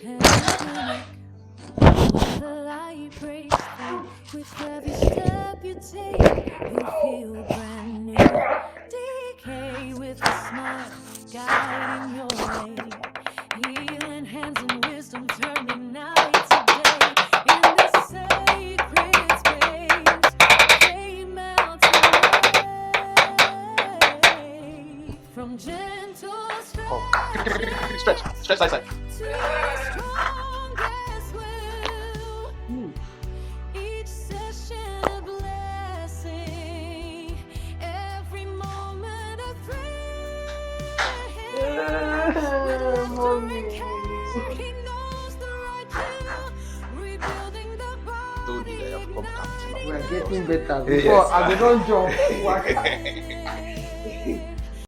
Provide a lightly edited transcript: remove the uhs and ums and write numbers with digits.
And when the light breaks through, with every step you take, you feel brand new. Decay with a smile, guiding your way. Healing hands and wisdom turning night to day. In this sacred space, they melt away. From gentle stretches Stretch side side. to strongest will. Each session a blessing, every moment a thrill. Mommy. He knows the right pill, rebuilding the Don't need body, to have come We are igniting getting better. Yes. Before I don't jump. the